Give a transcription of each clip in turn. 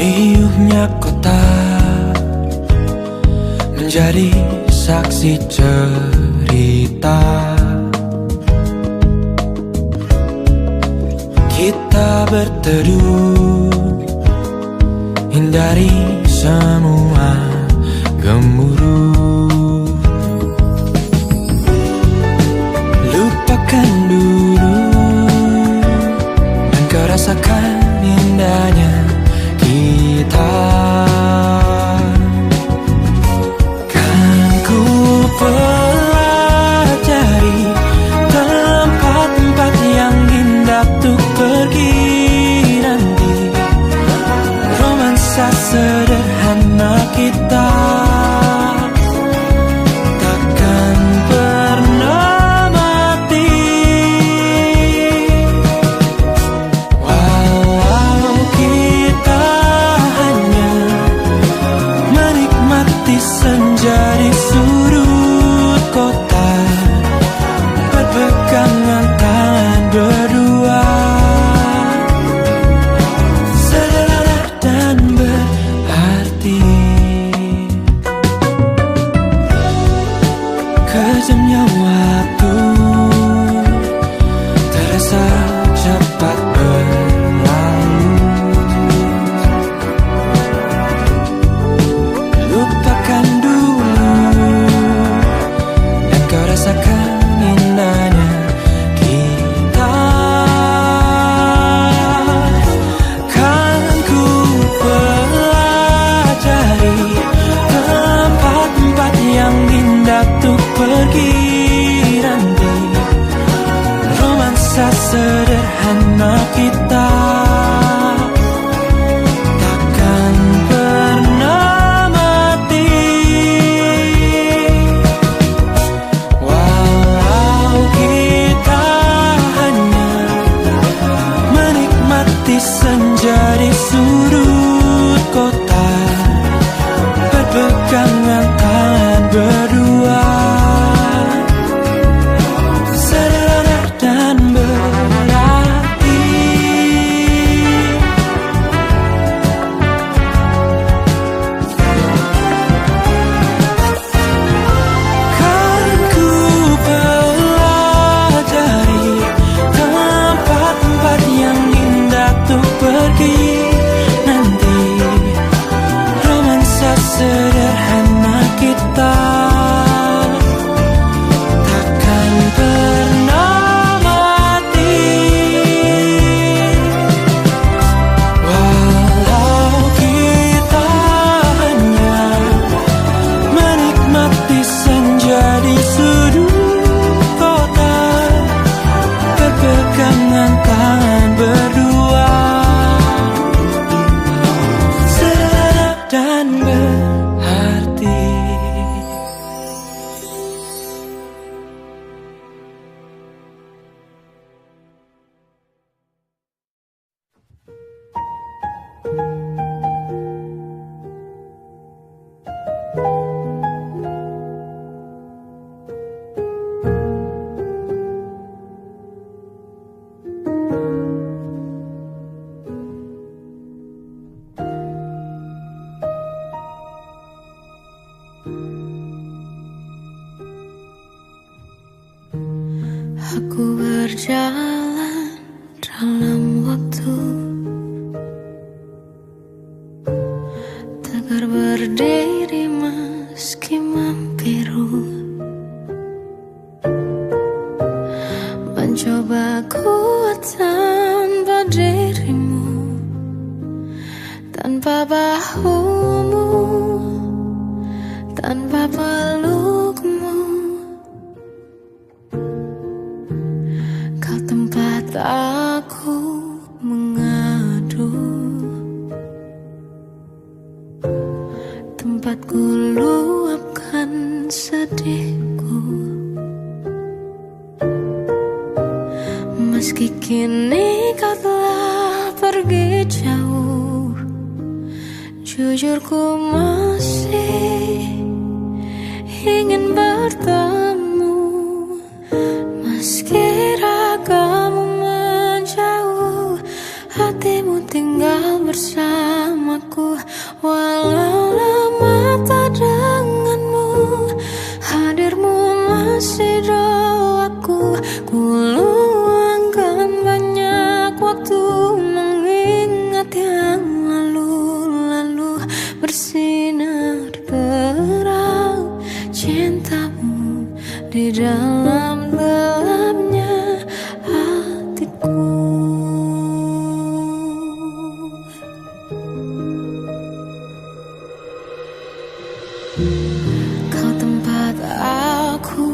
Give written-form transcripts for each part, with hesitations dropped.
Riuhnya kota menjadi saksi cerita. Kita berteduh, hindari semua gemuruh. Lupakan dulu dan kau rasakan indahnya kita. Kan ku pelajari tempat-tempat yang indah untuk pergi nanti. Romansa sederhana kita takkan pernah mati. Walau kita hanya menikmati senja di sudut kota, berpegangan tangan berdua, sederhana dan berarti. Kejamnya waktu terasa cepat berlalu. Lupakan dulu dan kau rasakan indahnya kita. Kan ku pelajari tempat-tempat yang indah untuk pergi nanti. Romansa sederhana kita takkan pernah mati. Walau kita hanya menikmati senja di sudut kota, berpegangan tangan berdua, sederhana dan berarti. Kan ku pelajari tempat-tempat yang indah untuk pergi nanti. Romansa sederhana kita takkan pernah mati. Walau kita hanya menikmati senja di sudut kota, berpegangan tangan berdua, sederhana dan berarti. Aku berjalan dalam waktu, tegar berdiri meski membiru, mencoba kuat tanpa dirimu, tanpa bahumu, tanpa pelukmu. Kau tempat aku mengadu, tempat ku luapkan sedihku. Meski kini kau telah pergi jauh, jujur ku masih ingin bertemu. Meski ragamu menjauh, hatimu tinggal bersamaku. di dalam gelapnya hatiku. Kau tempat aku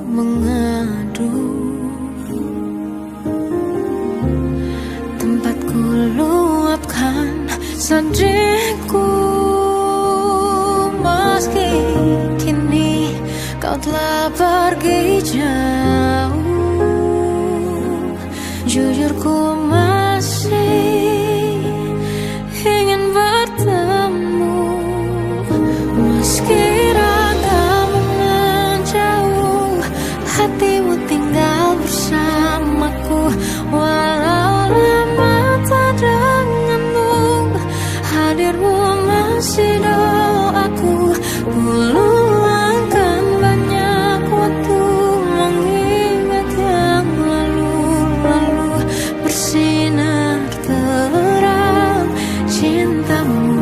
mengadu, tempatku luapkan sedihku. Meski kini kau telah pergi jauh, jujur ku masih ingin bertemu. Meski ragamu menjauh, hatimu tinggal bersamaku. Walau lama tak denganmu, hadirmu masih doaku. Ku luangkan banyak waktu mengingat yang lalu-lalu. Bersinar terang cintamu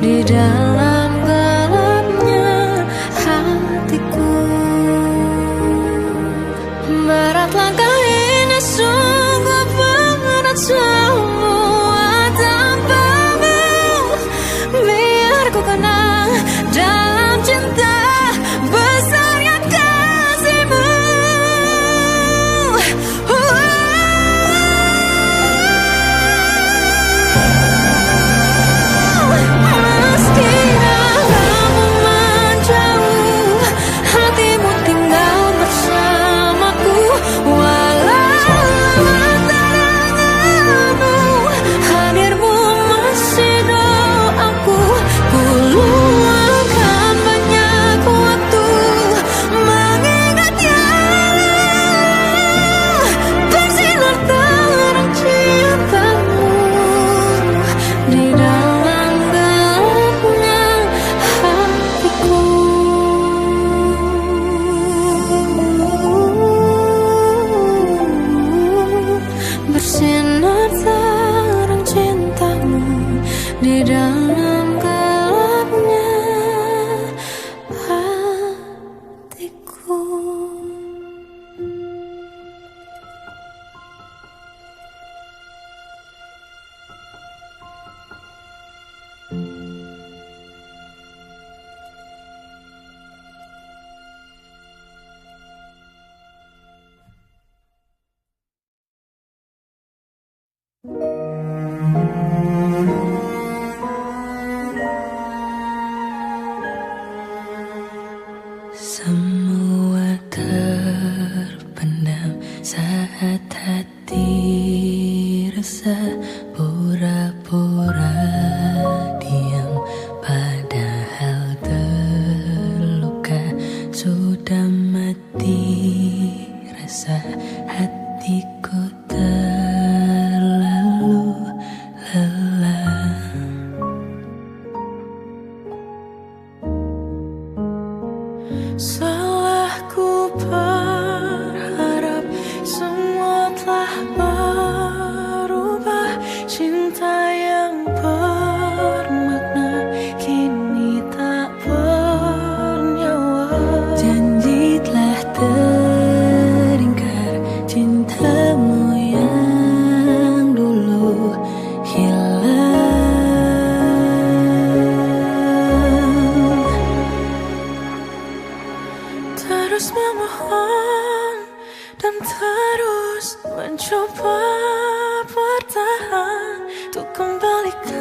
di dalam gelapnya hatiku. Berat langkah ini sungguh berat, semua tanpamu. Biar ku kenang dalam cinta besarnya kasihmu. Meski ragamu menjauh, hatimu tinggal bersamaku. Walau lama hadirmu masih doaku. Ku luangkan banyak waktu mengingat yang bersinar terang cintamu di dalam gelapnya hatiku. Bersinar terang cintamu di dalam gelapnya hatiku. Semua terpendam saat hati resah, pura-pura diam padahal terluka. Sudah mati rasa, hatiku terlalu lelah. Salahku berharap semua telah berubah. Cinta yang bermakna kini tak bernyawa. Janji telah teringkar, cintamu yang dulu hilang. Terus memohon dan terus mencoba bertahan untuk kembalikan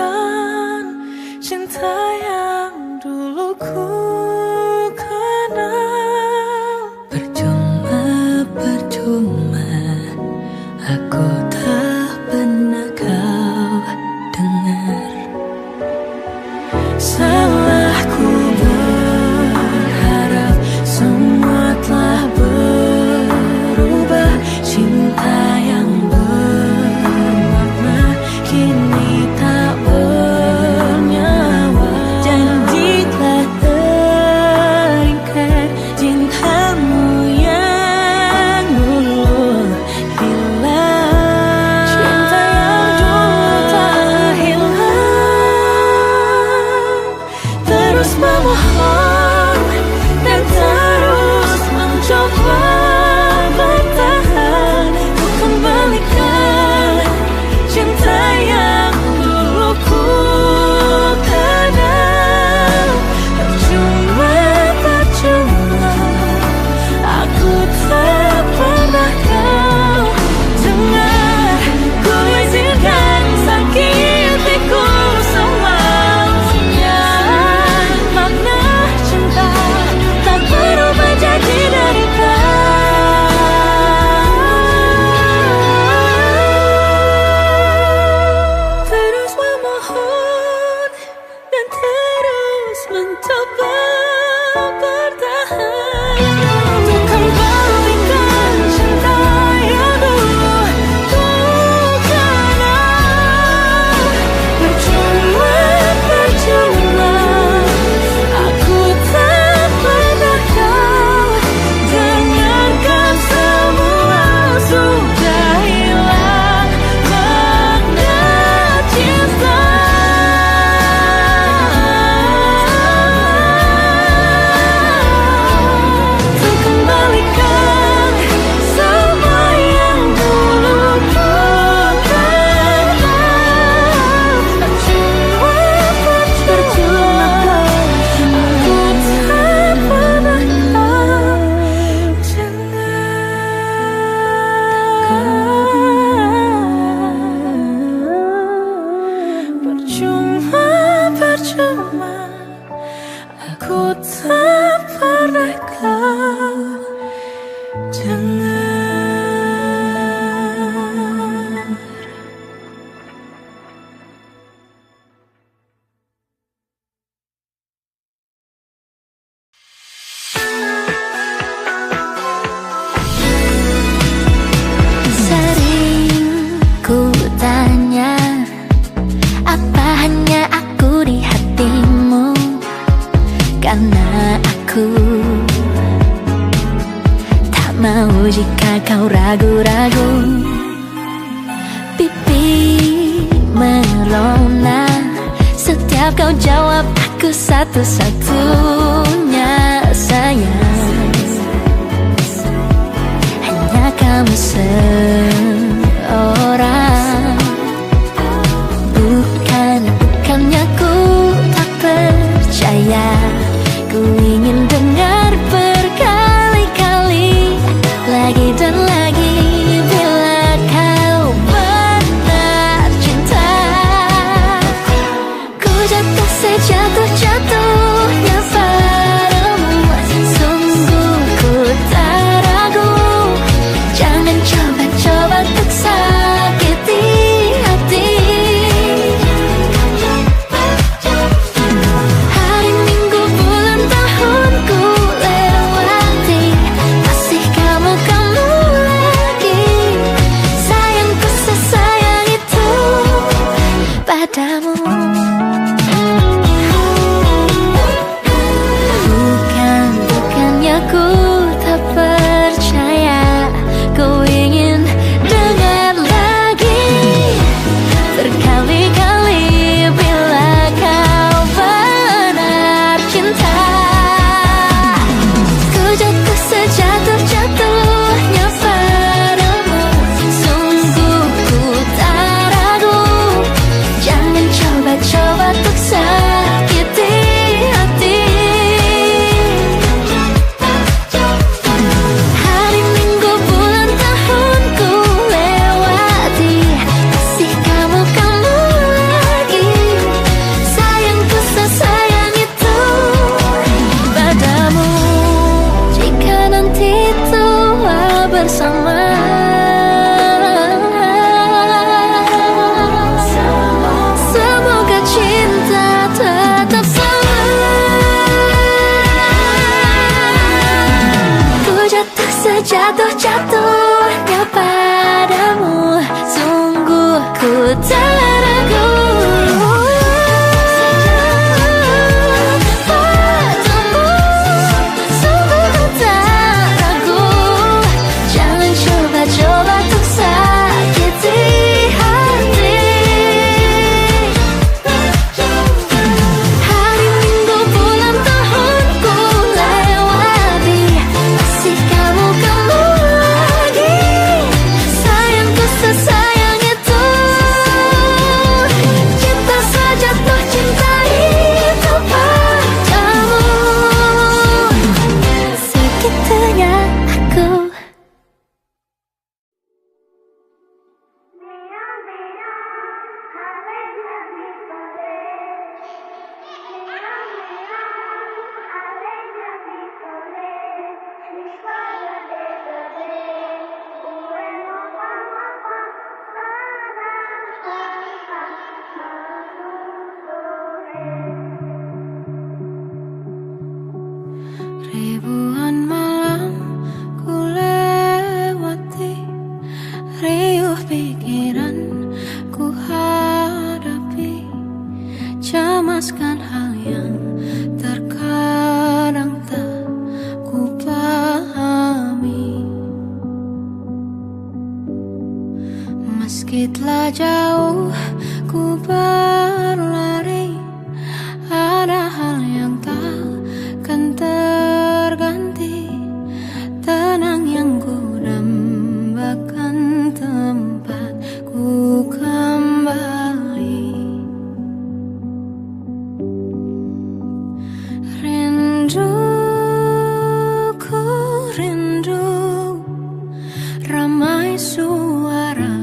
percuma, aku tak pernah kau dengar. Karena aku tak mau jika kau ragu-ragu. Pipi merona setiap kau jawab aku satu-satunya sayang. Hanya kamu seorang. Bukannya ku tak percaya. Ku ingin dengar berkali-kali, lagi dan lagi, bila kau benar cinta. Ku jatuh sejatuh-jatuhnya padamu, sungguh ku tak ragu. Jangan coba-coba untuk sakiti hati. Bukannya ku tak percaya. Ku ingin dengar lagi berkali-kali, bila kau benar cinta. Ku jatuh sejatuh-jatuhnya padamu, sungguh ku tak ragu. Jangan coba-coba untuk sakiti hati. Hari, minggu, bulan, tahun ku lewati, masih kamu lagi. Sayangku sesayang itu padamu. Jika nanti tua bersama, semoga cinta tetap sama. Ku jatuh sejatuh-jatuhnya padamu, sungguh ku tak ragu. Padamu, sungguh ku tak ragu. Jangan coba-coba untuk sakiti hati. Hari, minggu, bulan, tahun ku lewati, masih kamu lagi. Sayangku sesayang itu. Cinta sejatuh cinta itu padamu. Segitunya aku. Ribuan malam ku lewati, riuh pikiran ku hadapi, cemaskan hal yang terkadang tak ku pahami. Meski telah jauh ku berlari, ada hal yang takkan terganti. Tenang yang ku dambakan, tempat ku kembali. Rindu, ku rindu, ramai suara,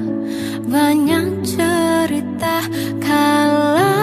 banyak cerita kala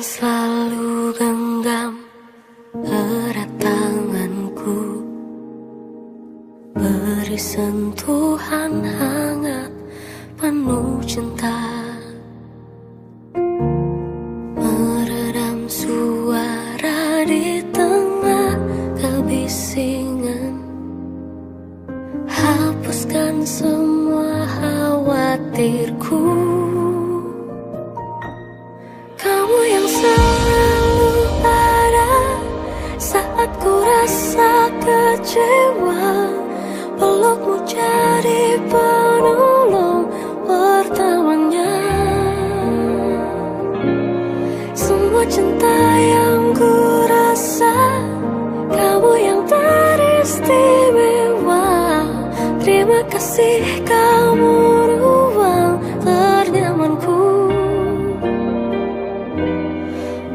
selalu genggam erat tanganku, beri sentuhan hangat penuh cinta, meredam suara di tengah kebisingan, hapuskan semua khawatirku. Kamu yang selalu ada saat ku rasa kecewa, pelukmu jadi penolong pertamanya. Semua cinta yang ku rasa, kamu yang teristimewa. Terima kasih, kamu ruang ternyamanku,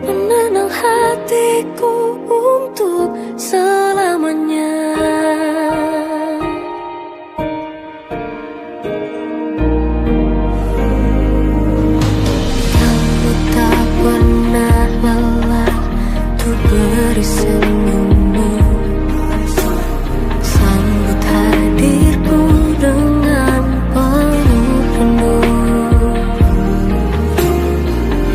penenang hatiku untuk selamanya. Kamu tak pernah lelah untuk beri senyummu, sambut hadirku dengan penuh renung,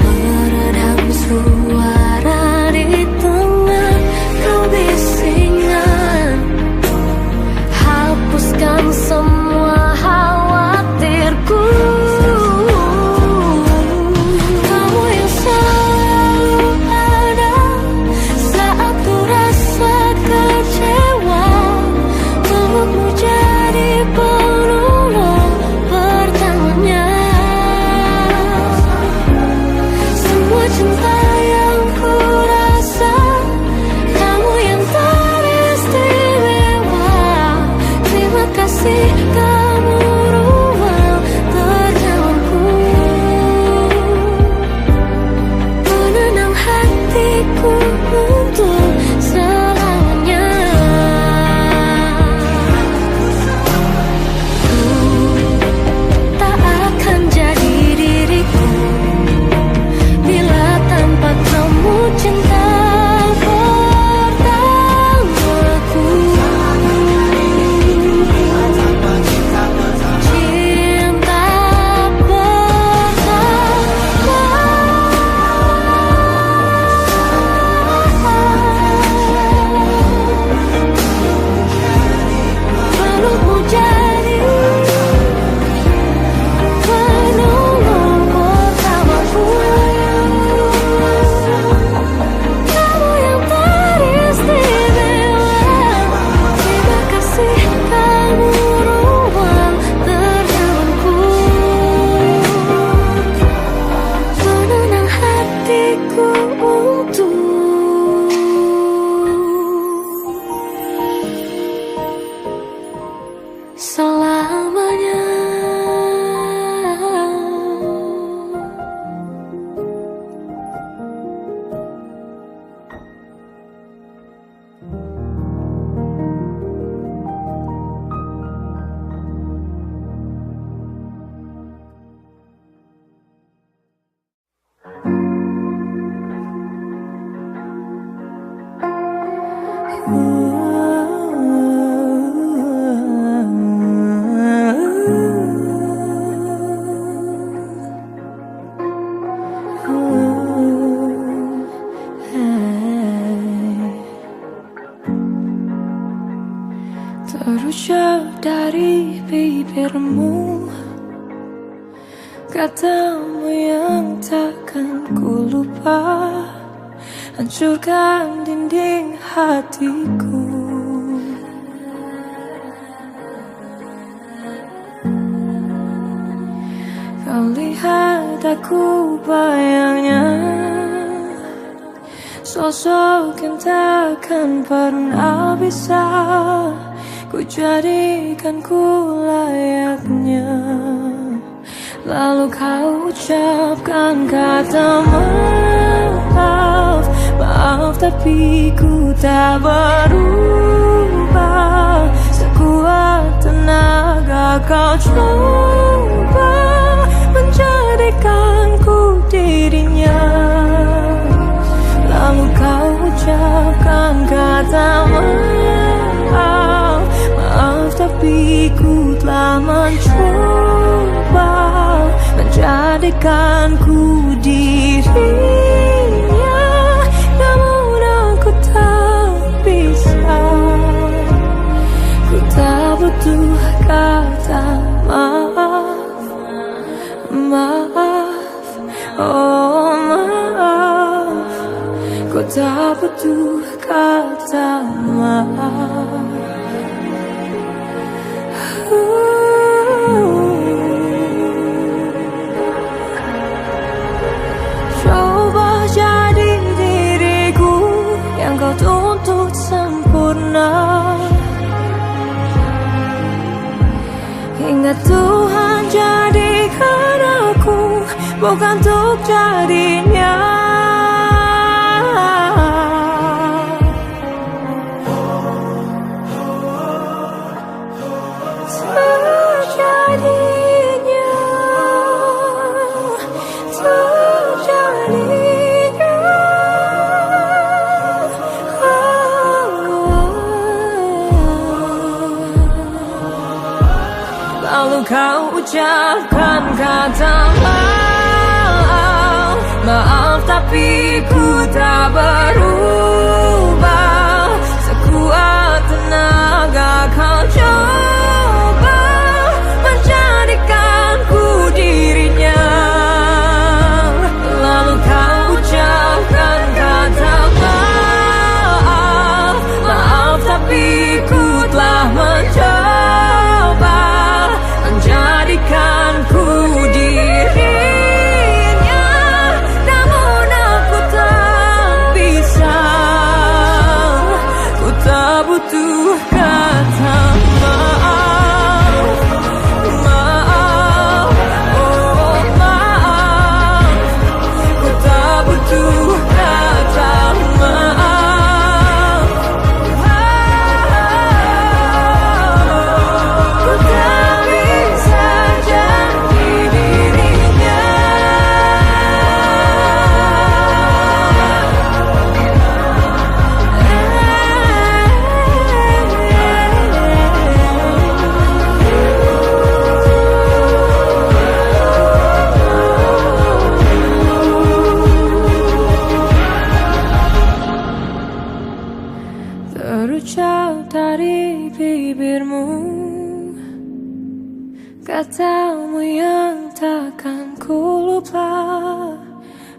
meredam suara di tengah kebisingan, hapuskan semua khawatirku. Kamu yang selalu ada saat ku rasa kecewa, pelukmu jadi penolong pertamanya. Semua cinta yang ku rasa, kamu yang teristimewa. Terima kasih, kamu ruang ternyamanku, penenang hatiku untuk selamanya. Ku tak akan jadi diriku bila tanpa kamu, cinta pertamaku. Cinta pelukmu jadi penolong pertamaku. Kamu yang teristimewa. Terima kasih, kamu ruang ternyamanku, penenang hatiku untuk selamanya. Terucap dari bibirmu katamu yang takkan ku lupa, hancurkan dinding hatiku. Kau lihat aku bayangnya, sosok yang takkan pernah bisa ku jadikan ku layaknya. Lalu kau ucapkan kata maaf, maaf tapi ku tak berubah. Sekuat tenaga kau coba menjadikanku dirinya. telah mencoba menjadikanku dirinya, namun aku tak bisa. Ku tak butuh kata maaf, maaf, oh maaf. Ku tak butuh kata maaf. Coba jadi diriku yang kau tuntut sempurna, hingga Tuhan jadikan aku bukan untuk jadinya. Lalu kau ucapkan kata maaf, maaf tapi ku tak berubah. Sekuat tenaga kau coba menjadikanku dirinya. Lalu kau ucapkan kata maaf, maaf tapi ku telah mencoba menjadikanku dirinya, namun aku tak bisa. Ku tak butuh kata maaf, maaf, oh maaf. Ku tak butuh kata maaf. Ku tak bisa jadi dirinya. Terucap dari bibirmu katamu yang takkan ku lupa,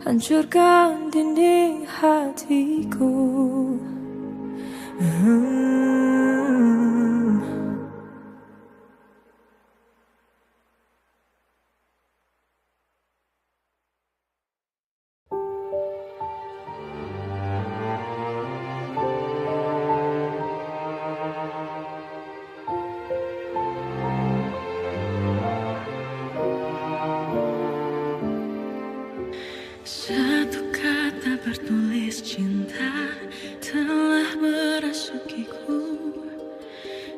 hancurkan dinding hatiku. Satu kata bertulis cinta telah merasukiku,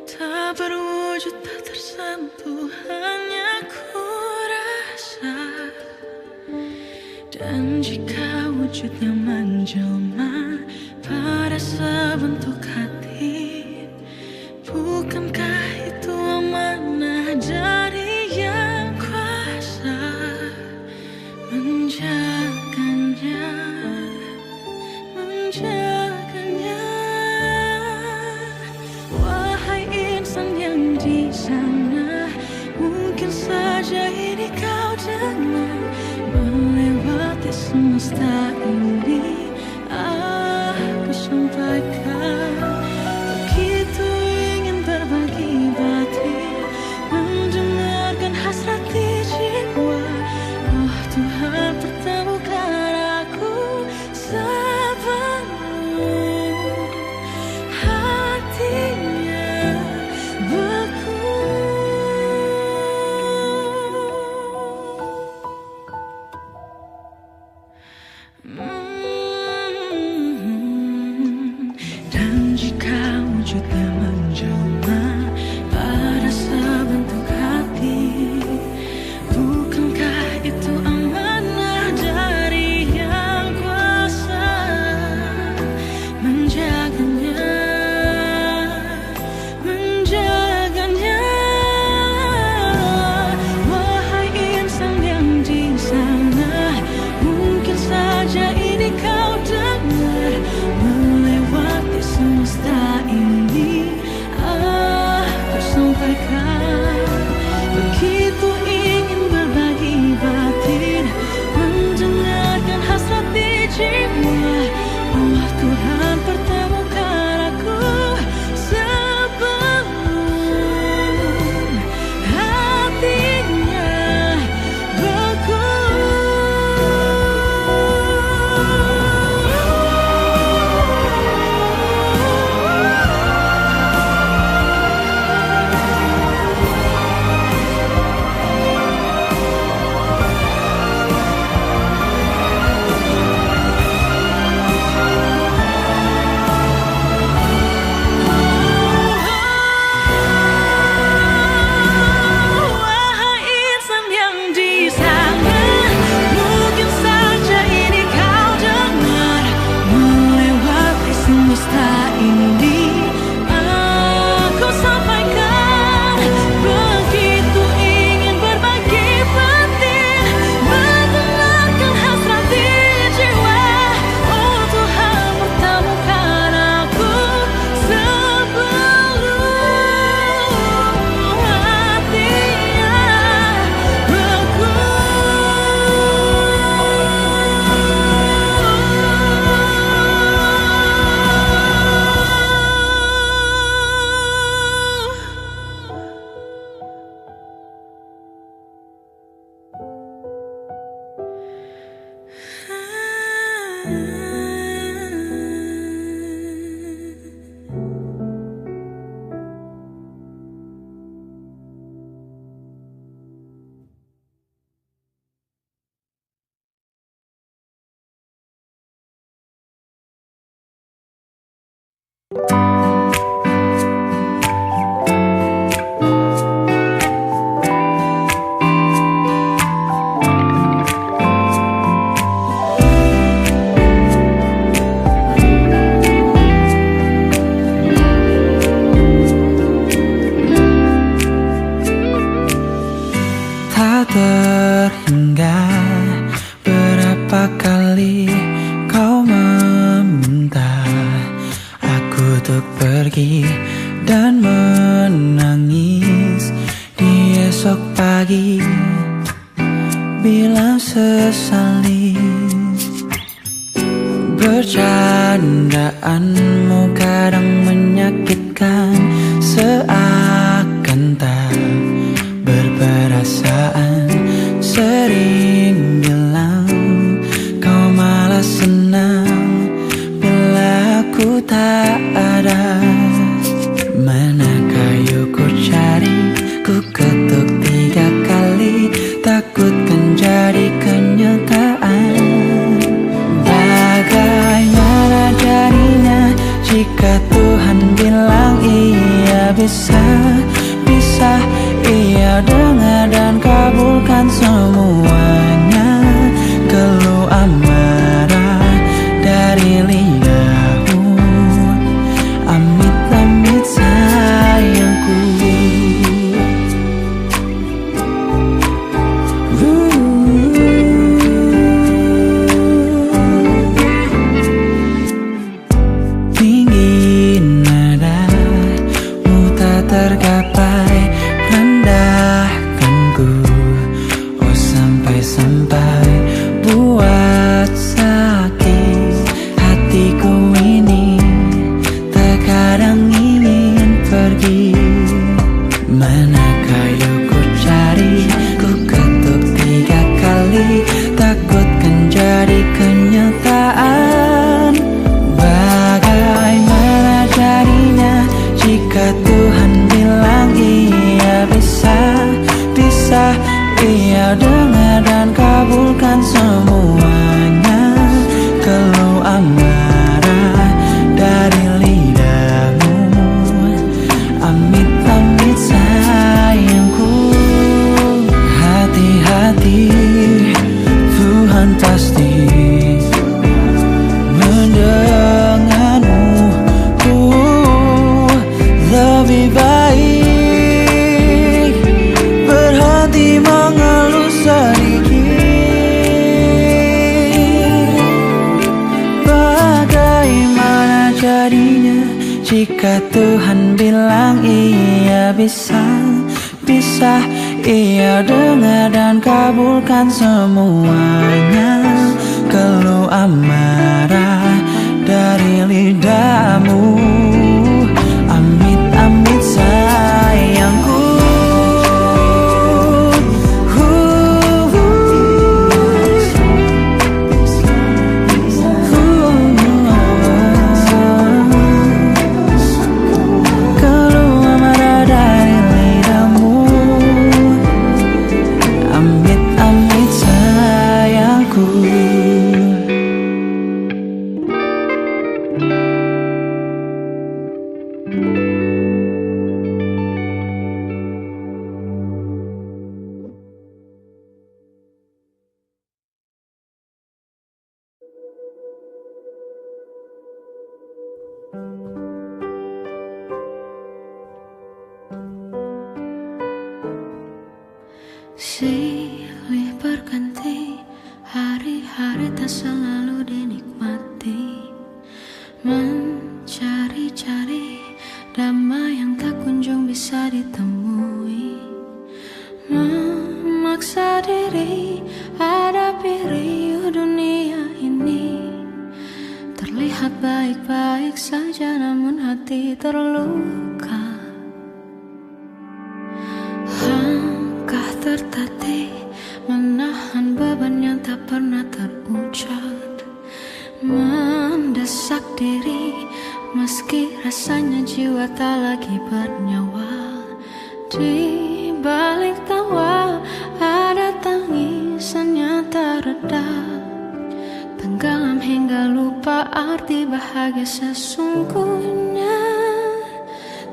tak berwujud, tak tersentuh, hanya ku rasa. Dan jika wujudnya menjelma pada sebentuk hati, bukankah itu amanah dari yang kuasa menjaganya, menjaganya. Wahai insan yang di sana, mungkin saja ini kau dengar melewati semesta ini. Aku sampaikan, begitu ingin berbagi batin, mendengarkan hasrat di jiwa. Oh Tuhan, pertemukan aku sepenuh hatinya beku. Dan jika wujudnya menjelma pada sebentuk hati, bukankah itu amanah dari yang kuasa menjaganya, menjaganya. Tak terhingga berapa kali kau meminta aku untuk pergi dan menangis di esok pagi, bilang sesali. Bercandaanmu kadang menyakitkan, seakan tak berperasaan. Sering bilang kau malah senang bila aku tak ada. Mana kayu ku cari, ku ketuk 3 kali, takutkan jadi kenyataan. Bagaimana jadinya jika Tuhan bilang iya bisa ia dengar dan kabulkan semuanya. Keluh amarah dari lidahmu, amit-amit sayangku. Tinggi nadamu tak tergapai, rendahkanku, oh sampai-sampai buat sakit hatiku ini. Terkadang ingin pergi, mana kayu ku cari, ku ketuk 3 kali, takutkan jadi kenyataan. Bagaimana jadinya jika Tuhan bilang iya bisa ia dengar dan kabulkan semuanya. Keluh amarah dari lidahmu, amit-amit sayangku. Hati-hati, Tuhan pasti mendengarmu. Lebih baik berhenti mengeluh sedikit. Bagaimana jadinya jika Tuhan bilang iya bisa ia dengar dan kabulkan semuanya. Keluh amarah dari lidahmu, amit-amit sayangku. Keluh amarah dari lidahmu, amit-amit sayangku. Silih berganti, hari-hari tak selalu dinikmati. Mencari-cari damai yang tak kunjung bisa ditemui. Memaksa diri hadapi riuh dunia ini. Terlihat baik-baik saja namun hati terluka. Tertatih menahan beban yang tak pernah terucap. diri, meski rasanya jiwa tak lagi bernyawa. Di balik tawa ada tangisan yang tak reda, tenggelam hingga lupa arti bahagia sesungguhnya.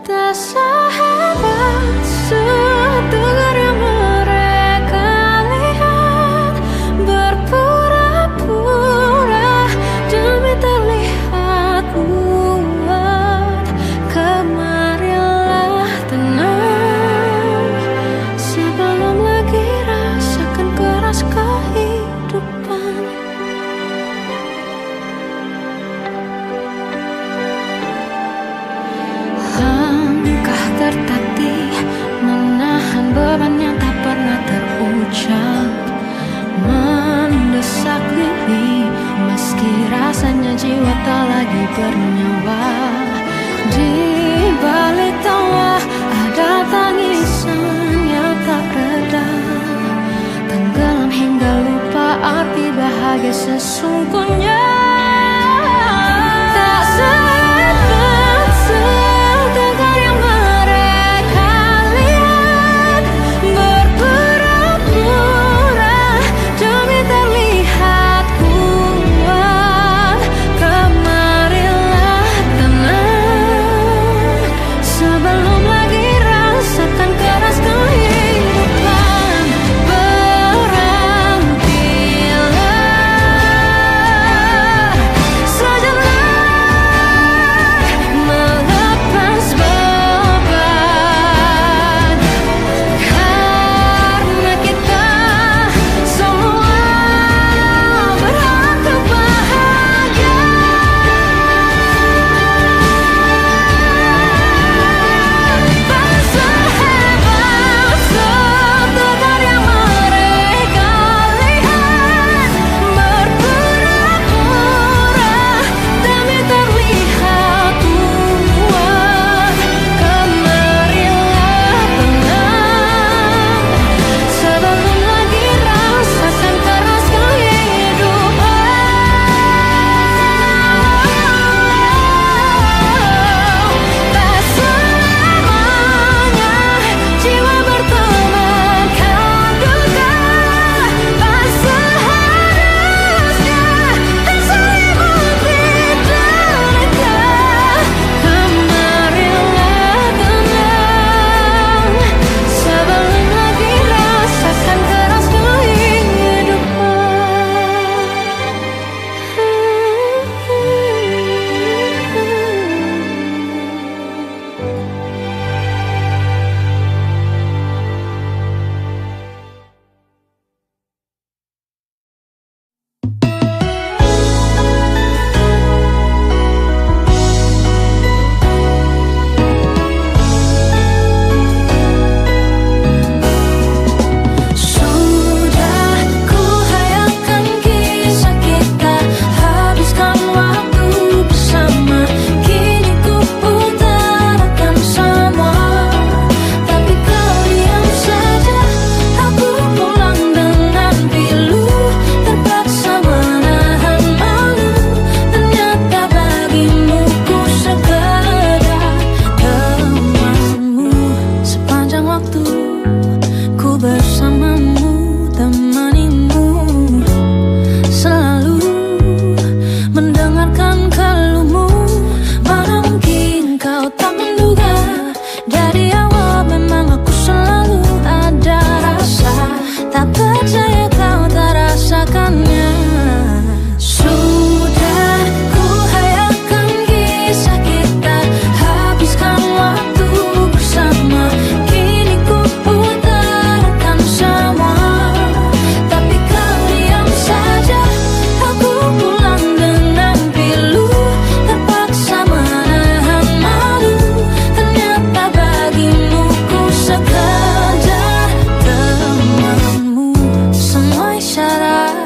Tak sehebat setegar yang mereka lihat, berpura-pura demi terlihat kuat. Kemarilah tenang, sebelum lagi rasakan keras kehidupan. Langkah tertatih menahan beban yang tak pernah terucap, mendesak diri meski rasanya jiwa tak lagi bernyawa. Di balik tawa ada tangisan yang tak reda, tenggelam hingga lupa arti bahagia sesungguhnya. Tak sehebat setegar yang mereka lihat, berpura-pura demi terlihat kuat. Kemarilah tenang, sebelum lagi rasakan keras kehidupan. Berhentilah sejenak, melepas beban, karena kita semua berhak untuk bahagia. Tak sehebat setegar yang mereka lihat, berpura-pura demi terlihat kuat. Kemarilah tenang, sebelum lagi rasakan keras kehidupan. Tak selamanya jiwa berteman kan duka, tak seharusnya terselimuti derita. Kemarilah tenang, sebelum lagi rasakan keras Sudah kuhayalkan kisah kita, habiskan waktu bersama. Kini ku utarakan semua, tapi kau diam saja. Aku pulang dengan pilu, terpaksa menahan malu. Ternyata bagimu ku sekedar temanmu. Sepanjang waktu ku bersamamu, temanimu, selalu mendengarkan keluhmu. Mana mungkin kau tak menduga, dari awal memang aku selalu ada rasa. Tak percaya kau tak rasakannya. Sudah kuhayalkan kisah kita, habiskan waktu bersama. Kini ku utarakan semua, tapi kau diam saja. Aku pulang dengan pilu, terpaksa menahan malu. Ternyata bagimu ku sekedar temanmu. Semua isyarat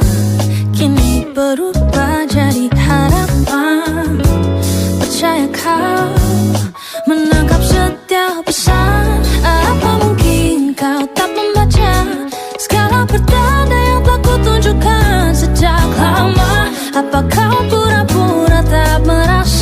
kini berubah jadi harapan. Percaya kau menangkap setiap pesan. Apa mungkin kau tak membaca segala pertanda yang telah kutunjukkan sejak lama? Apa kau pura-pura tak merasa?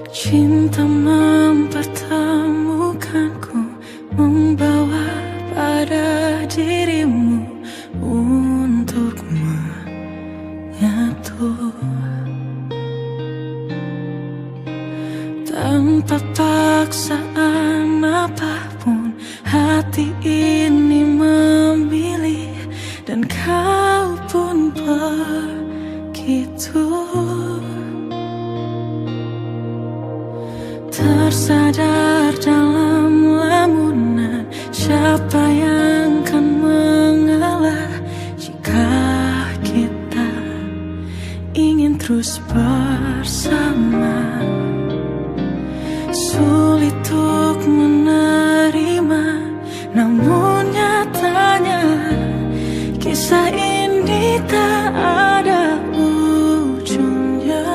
Cinta mempertemukanku, membawa pada dirimu untuk menyatu. Tanpa paksaan apapun, hati ini memilih, dan kau pun begitu. Tersadar dalam lamunan, siapa yang kan mengalah jika kita ingin terus bersama. Sulit untuk menerima, namun nyatanya kisah ini tak ada ujungnya.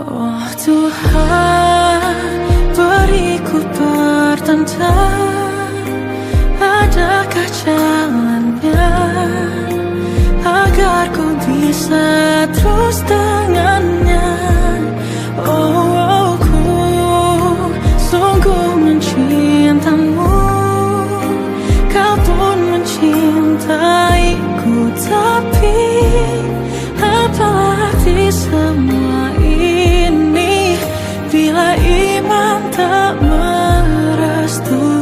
Oh Tuhan, beriku pertanda, adakah jalannya agar ku bisa terus dengannya. Oh, ku sungguh mencintamu, kau pun mencintaiku, tapi apa arti semua ini bila iman tak merestui?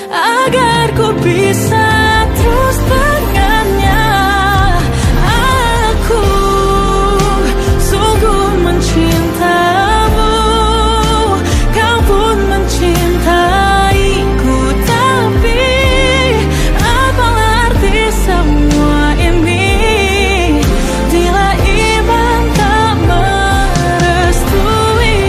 Agar ku bisa terus dengannya. Aku sungguh mencintamu, kau pun mencintaiku, tapi apa arti semua ini bila iman tak merestui?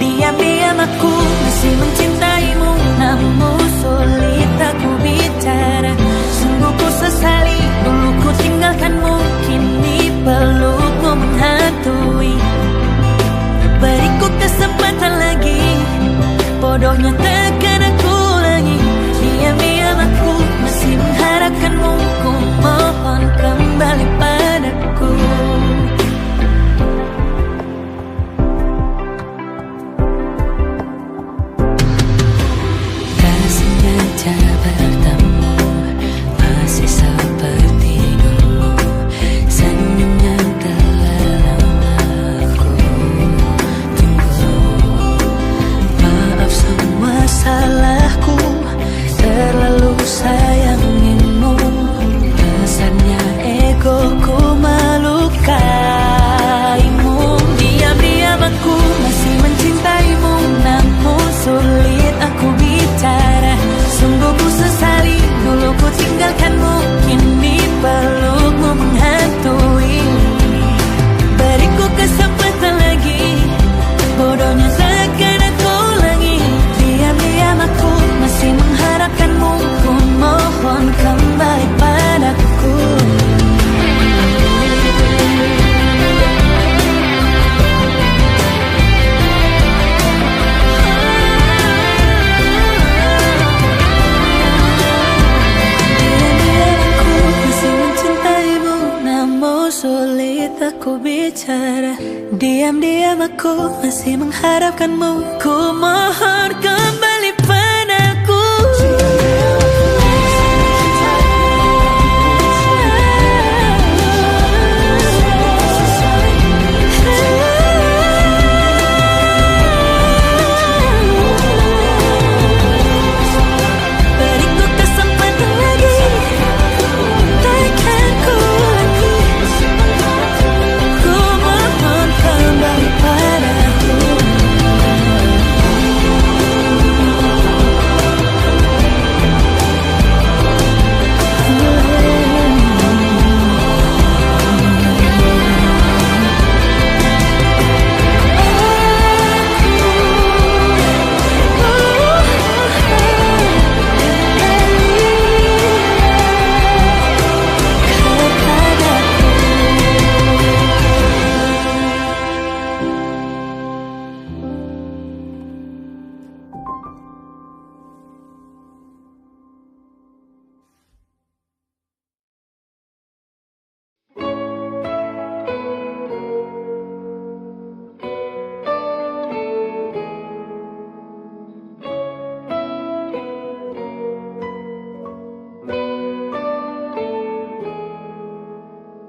Diam-diam aku masih mencintaimu, namun sulit aku bicara. Sungguh ku sesali dulu ku tinggalkanmu, kini pelukmu menghantui. Beriku kesempatan lagi, bodohnya takkan aku ulangi. Diam-diam aku masih mengharapkanmu, ku mohon kembali padaku. Cara bertemu masih seperti dulu, senyumnya telah lama aku tunggu. Maaf bicara. Diam-diam aku masih mengharapkanmu. Ku mohon kembali padaku. Beriku kesempatan lagi, takkan ku lagi. Ku mohon kembali padaku.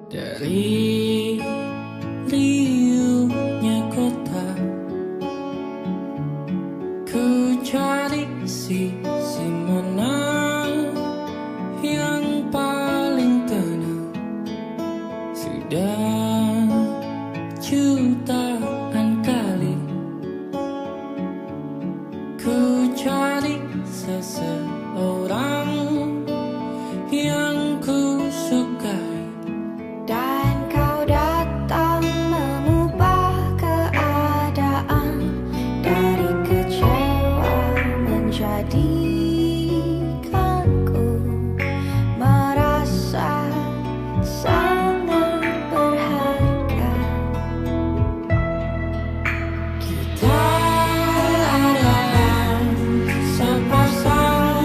Dari riuhnya kota, ku cari sisi mana yang paling tenang. Sudah jutaan kali ku cari seseorang yang ku sukai. Dan kau datang mengubah keadaan dari kecewa menjadikanku merasa sangat berharga. Kita adalah sepasang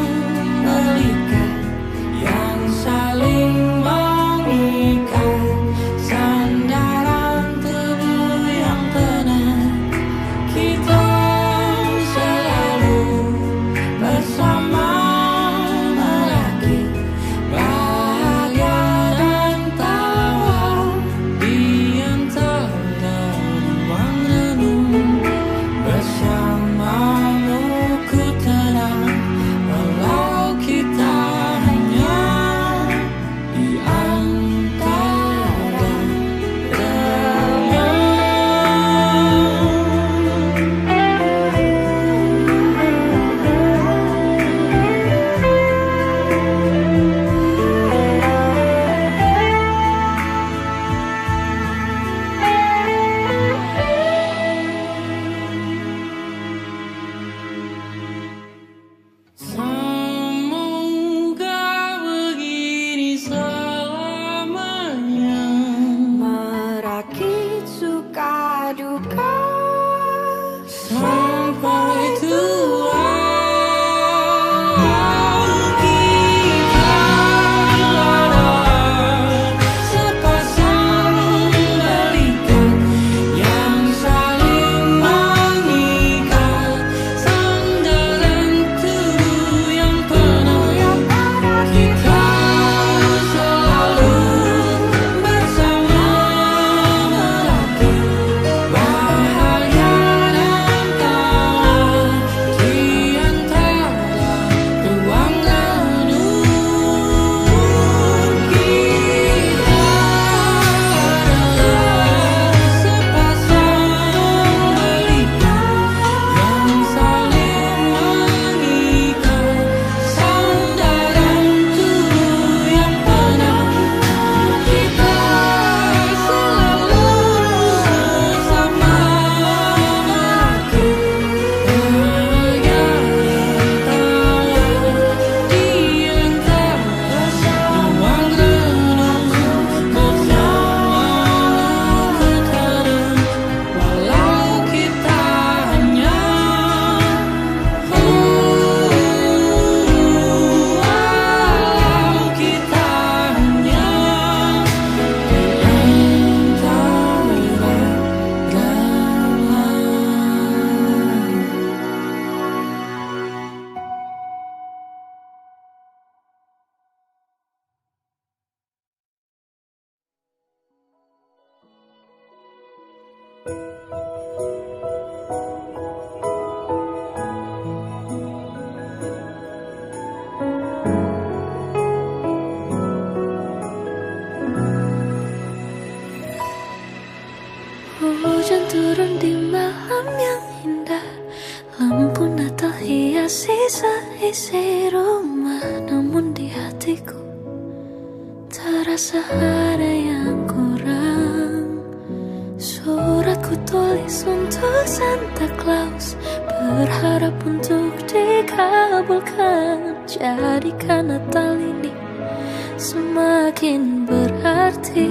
masih seisi rumah, namun di hatiku terasa ada yang kurang. Suratku tulis untuk Santa Claus, berharap untuk dikabulkan. Jadikan Natal ini semakin berarti.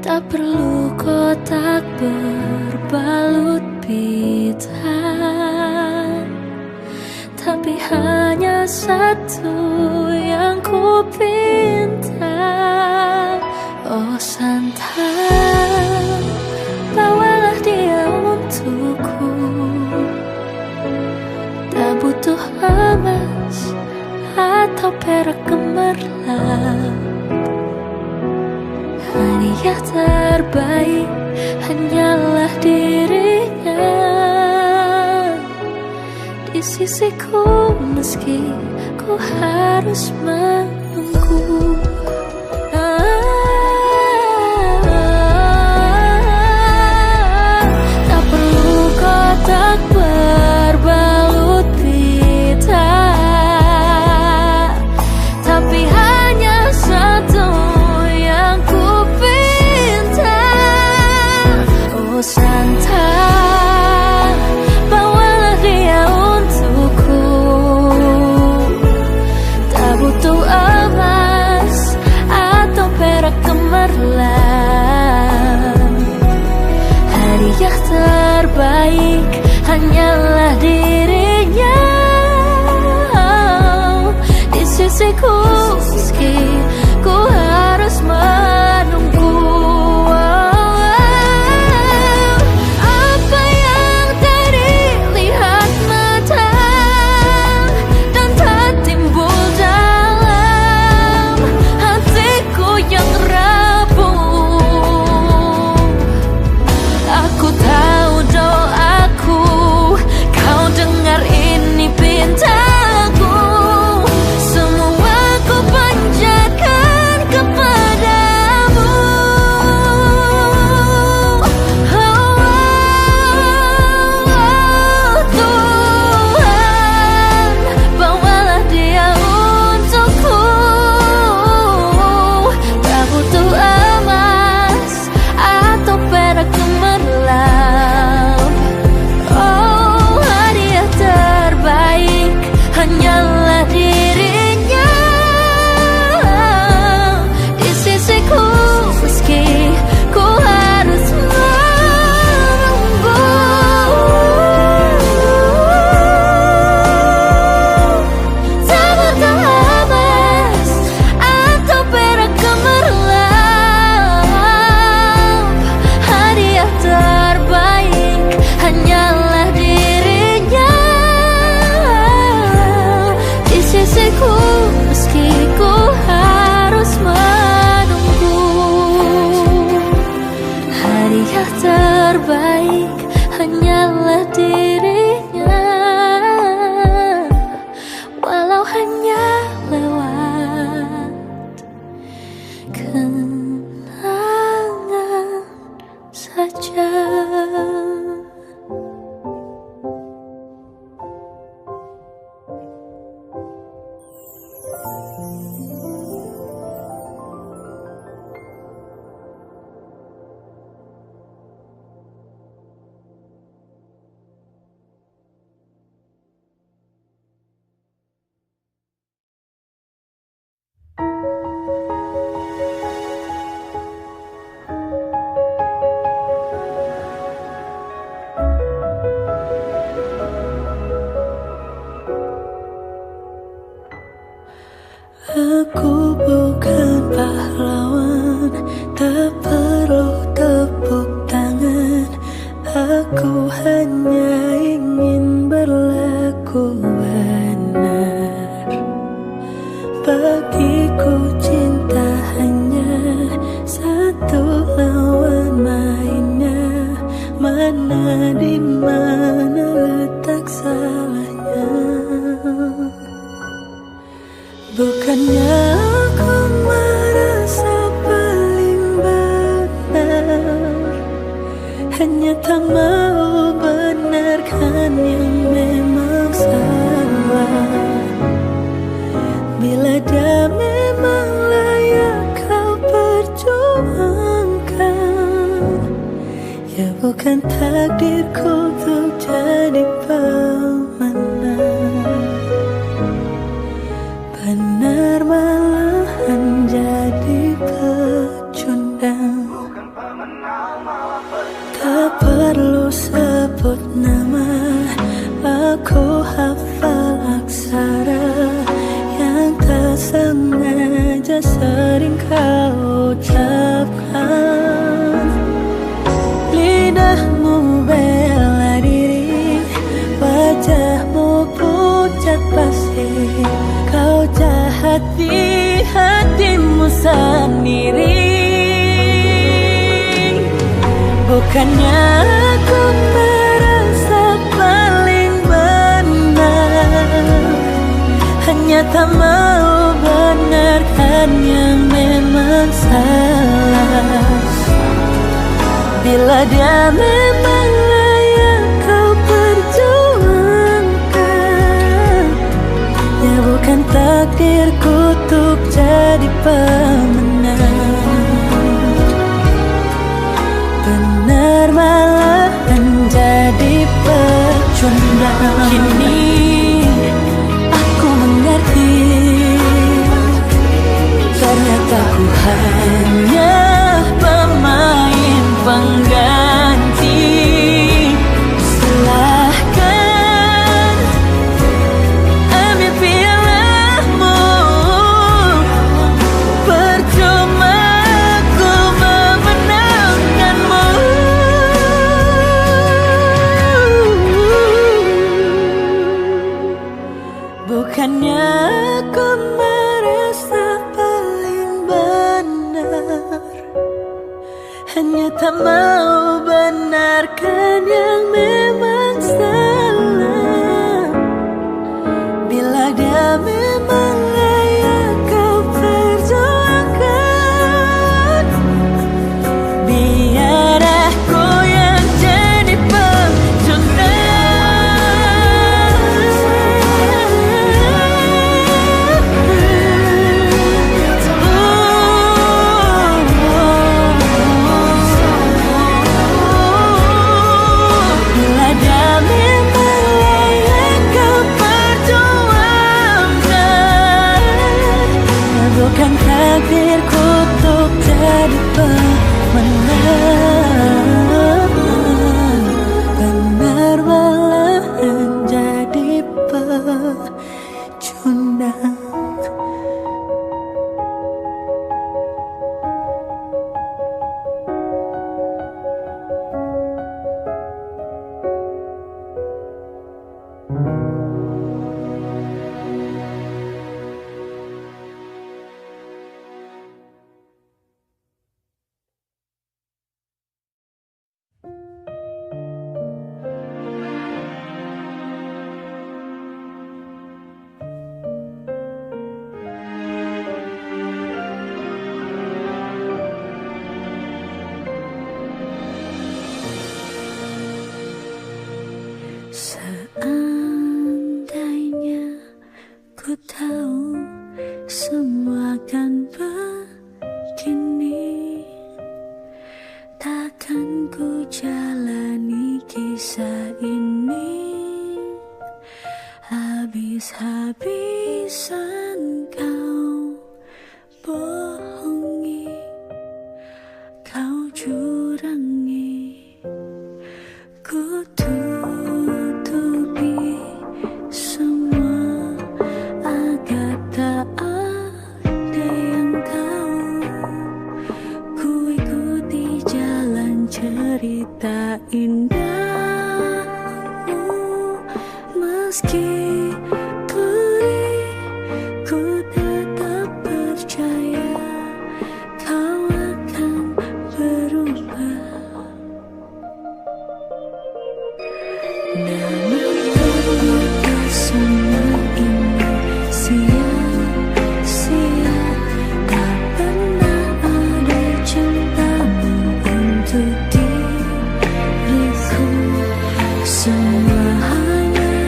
Tak perlu kotak berbalut pita, tapi hanya satu yang ku pinta. Oh Santa, bawalah dia untukku. Tak butuh emas atau perak gemerlap. Hadiah terbaik hanyalah dirinya di sisiku, meski ku harus menunggu. Tak perlu kotak berbalut pita, tapi hanya satu yang ku pinta. Oh Santa, bawalah dia untukku. Tak butuh emas atau perak gemerlap. Hadiah terbaik hanyalah dirinya di sisiku, meski ku harus menunggu. Apa yang tak dilihat mata dan tak timbul dalam hatiku yang rapuh. Aku tahu doaku, kau dengar ini pintaku. Semua ku panjatkan kepadamu. Tuhan, bawalah dia untukku. Tak butuh emas atau perak gemerlap. Oh, hadiah terbaik hanyalah dirinya di sisiku, meski ku harus menunggu. Tak butuh emas atau perak gemerlap. Hadiah terbaik hanyalah dirinya di sisiku, meski ku harus menunggu. Hadiah terbaik hanyalah dirinya, walau hanya lewat kenangan saja. Aku bukan pahlawan, tak perlu tepuk tangan. Aku hanya ingin berlaku benar. Bagiku cinta hanya satu lawan mainnya. Mana di mana letak salahnya? Bukannya aku merasa paling benar, hanya tak mau benarkan yang memang bukan takdirku untuk jadi pemenang. Benar malahan jadi pecundang. Tak perlu sebut nama, aku hafal aksara yang tak sengaja sering kau ucapkan. Lidahmu bela diri, wajahmu pucat pasti. Kau jahat di hatimu sendiri. Bukannya aku merasa paling benar, hanya tak mau benarkan yang memang salah. Bila dia memang layak kau perjuangkan, ya bukan takdirku untuk jadi pemenang. Benar malahan jadi pecundang. Kini aku mengerti, ternyata ku hanya pemain pengganti. Silahkan ambil pialamu, percuma ku memenangkanmu. Bukannya aku merasa paling benar, hanya tak mau benarkan yang memang salah. Bila dia memang layak kau perjuangkan, biar aku yang jadi pecundang. Bila dia memang layak kau perjuangkan, ya bukan takdirku untuk jadi pemenang. Benar malahan jadi pecundang. Seandainya ku tahu semua akan begini, takkan ku jalani kisah ini. Habis-habisan kau bohongi, kau curangi, ku tutupi semua agar tak ada yang tahu. Ku ikuti jalan cerita indahmu, meski pedih ku tetap percaya kau akan berubah. Namun ternyata semua ini sia-sia, tak pernah ada cintamu untuk diriku. Semua hanya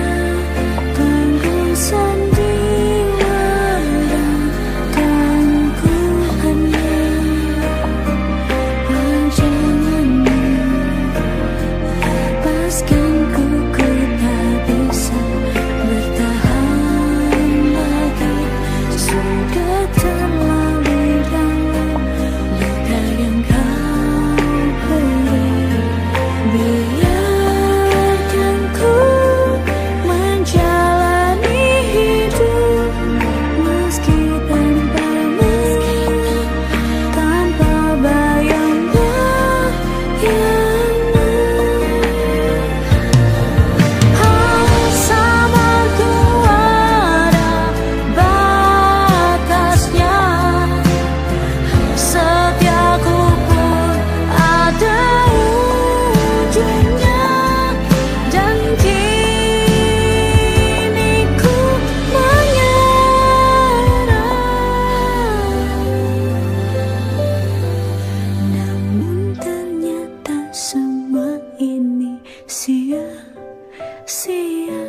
sia.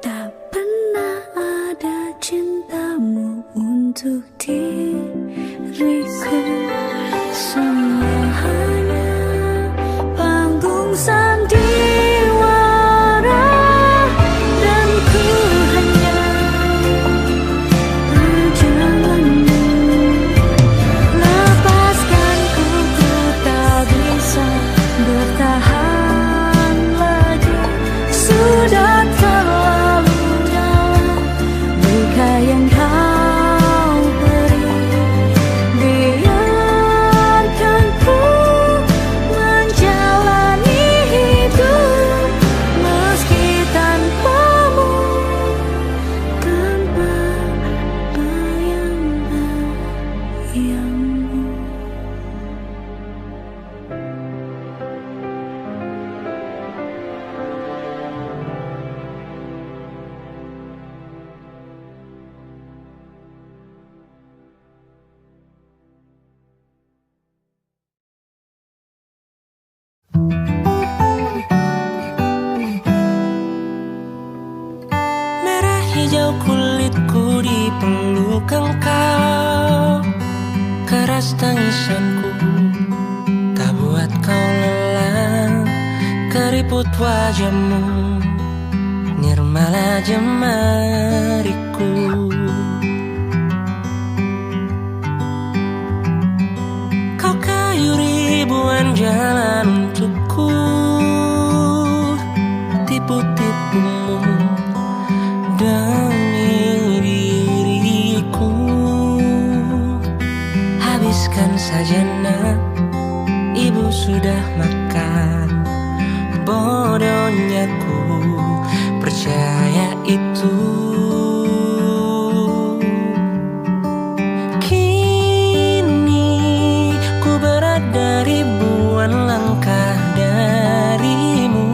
Tak pernah ada cintamu untuk diriku. Semua hanya panggung sandiwara, dan ku hanya menjalanmu. Lepaskan ku tak bisa bertahan lagi. Sudah terlalu dalam luka yang kau beri. Biarkan ku menjalani hidup meski tanpamu, tanpa bayang-bayangmu. Merah hijau kulitku di peluk engkau. Keras tangisanku tak buat kau lelah. Keriput wajahmu nirmala jemariku. Kau kayu ribuan jalan untukku. Tipu-tipumu demi diriku. Habiskan saja nak, ibu sudah makan. Bodohnya ku percaya itu. Kini ku berada ribuan langkah darimu,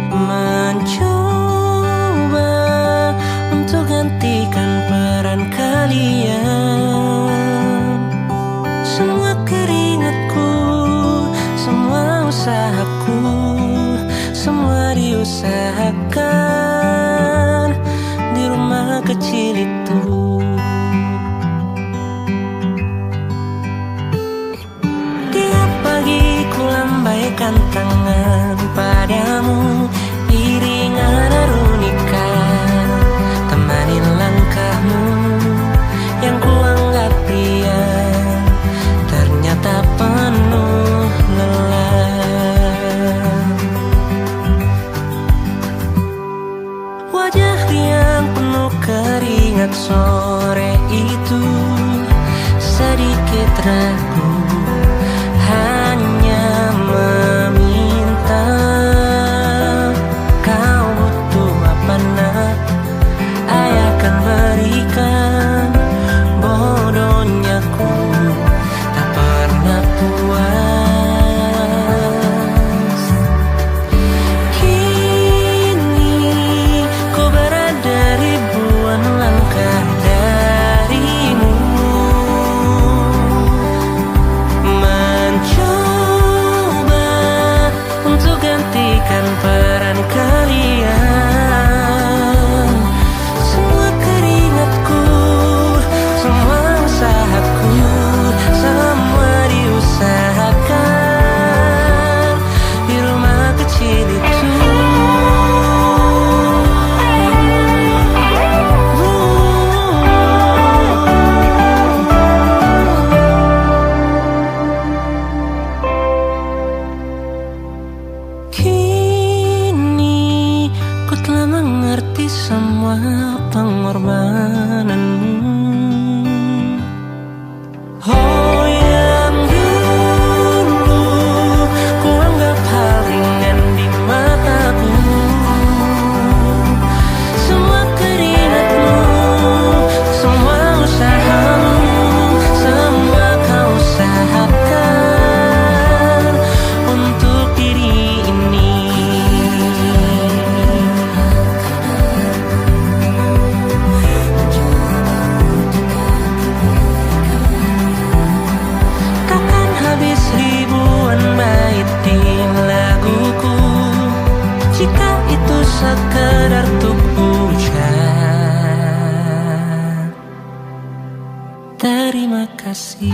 mencoba untuk gantikan peran kalian. Semua keringatku, semua usahaku, semua diusahakan di rumah kecil itu. Tiap pagi ku lambaikan tangan padamu, iringan arunika temani langkahmu yang kuanggap riang, ternyata penuh lelah. Wajah riang penuh keringat sore itu, sedikit ragu hanya meminta. Kau butuh apa nak? Ayah akan berikan. Bodohnya ku tak pernah puas. Kini ku berada ribuan langkah darimu, mencoba untuk gantikan peran kalian. Semua keringatku, semua usahaku, semua diusahakan di rumah kecil itu. Kini ku telah mengerti semua pengorbananmu. Oh yang dulu ku anggap hal ringan di mataku. Semua keringatmu, semua usahamu, semua kau usahakan untuk diri ini. sekedar untuk ucap terima kasih.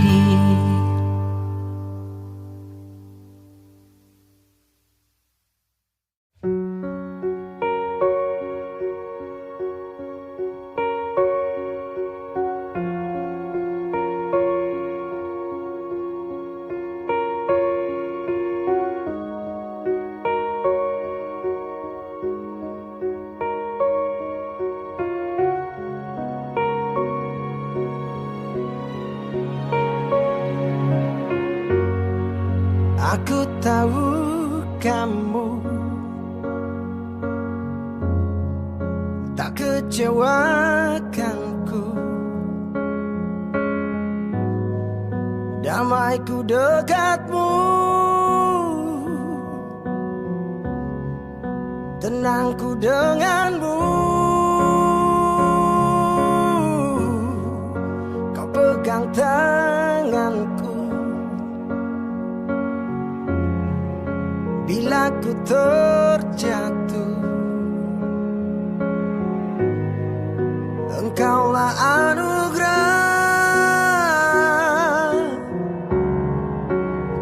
Aku tahu kamu tak kecewakanku. Damaiku dekatmu, tenangku denganmu. Kau pegang tanganku bila ku terjatuh. Engkaulah anugerah,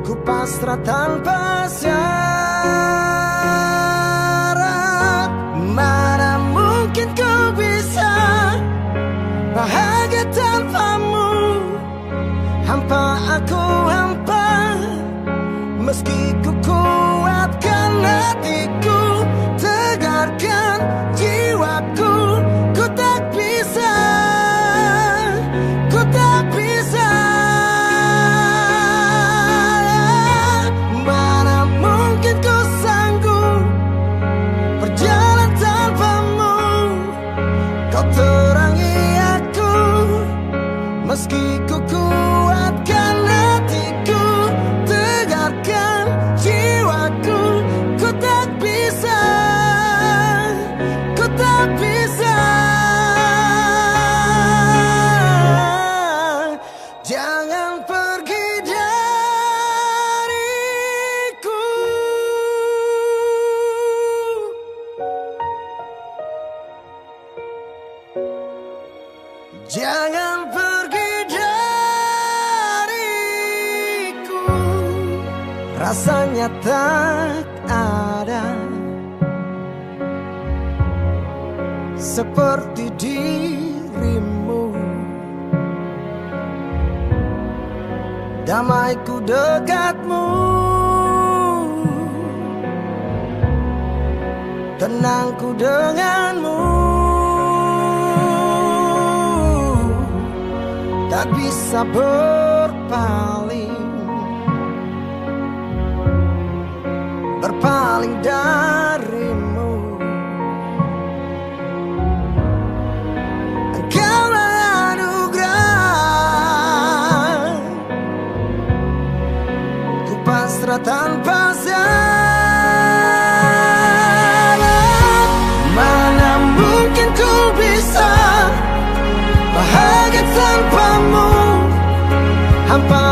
ku pasrah tanpa syarat. Mana mungkin ku bisa bahagia tanpamu. Hampa aku hampa, meski ku kuatkan hatiku, tegarkan jiwaku. Ku tak bisa, ku tak bisa. Mana mungkin ku sanggup berjalan tanpamu. Kau terangi aku, meski ku kuatkan hatiku, tegarkan jiwaku. Ku tak bisa, ku tak bisa. Jangan pergi dariku. Jangan pergi dariku. Rasanya tak ada seperti dirimu. Damaiku dekatmu, tenangku denganmu. Tak bisa berpaling, berpaling darimu. Engkaulah anugerah, ku pasrah tanpa syarat. Mana mungkin ku bisa bahagia tanpamu. Hampa